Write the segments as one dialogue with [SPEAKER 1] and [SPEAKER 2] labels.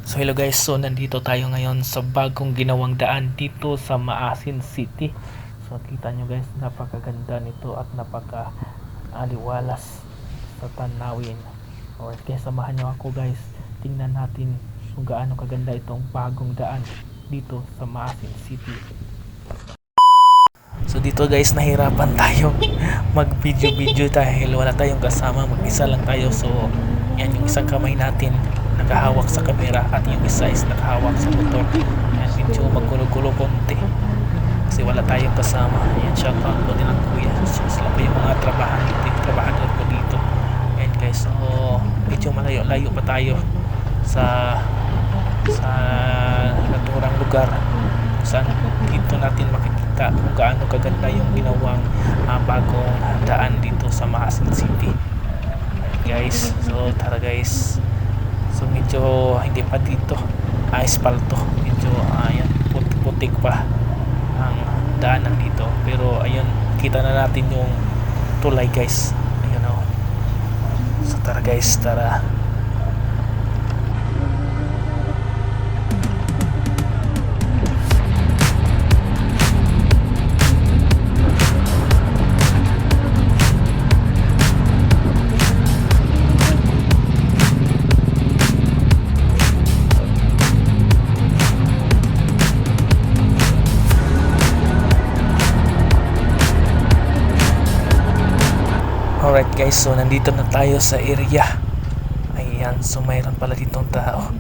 [SPEAKER 1] So hello guys, so nandito tayo ngayon sa bagong ginawang daan dito sa Maasin City. So kita nyo guys, napakaganda nito at napaka aliwalas sa tanawin. Alright guys, samahan nyo ako guys. Tingnan natin kung gaano kaganda itong bagong daan dito sa Maasin City. So dito guys, nahirapan tayo mag video dahil wala tayong kasama, mag-isa lang tayo. So yan, yung isang kamay natin nakahawak sa camera at yung isa is nakahawak sa motor. Yan, medyo maggulo-gulo konti kasi wala tayong kasama. Yan, shoutout po din ang kuya. So, sila po yung mga trabahador ko dito. Yan guys, so medyo malayo-layo pa tayo sa naturang lugar saan dito natin makikita kung gaano kaganda yung ginawang bagong daan dito sa Maasin City. Guys, so tara guys. So medyo hindi pa dito aspalto, medyo ayan, putik pa ang daanan dito, pero ayun, kita na natin yung tulay guys, ayun o. So tara guys, tara. Alright guys, so nandito na tayo sa area. Ayan, so mayroon pala ditong tao.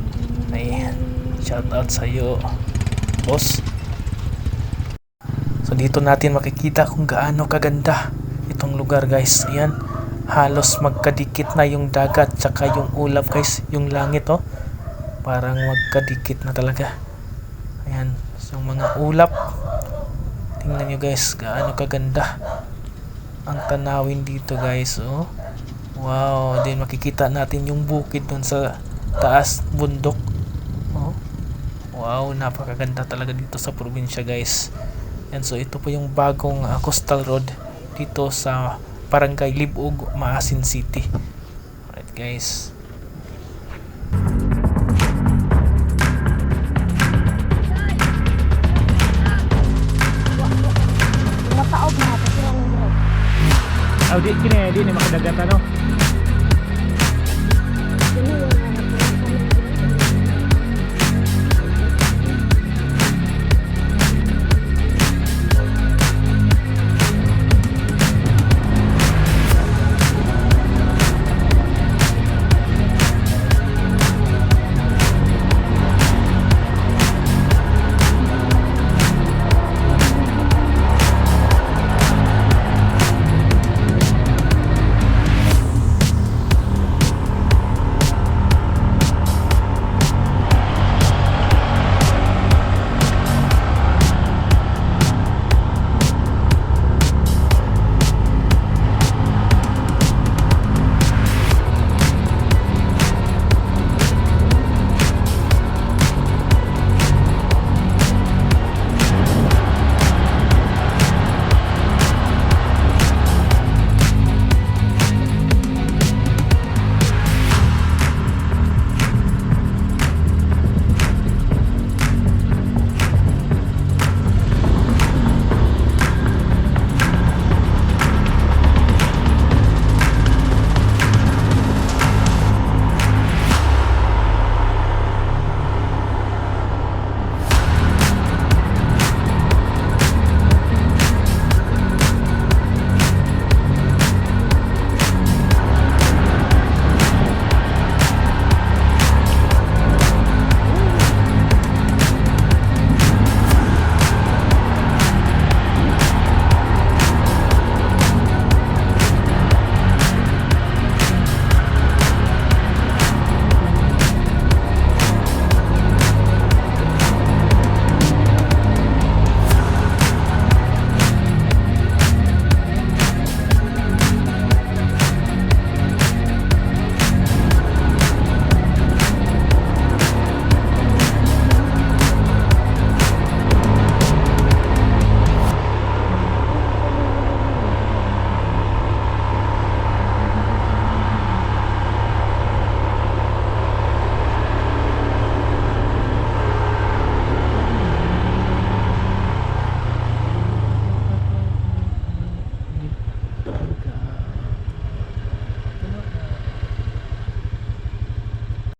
[SPEAKER 1] Ayan, shout out sa iyo boss. So dito natin makikita kung gaano kaganda itong lugar guys. Ayan, halos magkadikit na yung dagat tsaka yung ulap guys, yung langit oh, parang magkadikit na talaga. Ayan, so mga ulap, tingnan nyo guys gaano kaganda ang tanawin dito guys. Oh wow, din makikita natin yung bukid dun sa taas, bundok. Oh wow, napakaganda talaga dito sa probinsya guys. And so ito po yung bagong coastal road dito sa Barangay Libog, Maasin City. Alright guys,
[SPEAKER 2] di kini makadagat ano.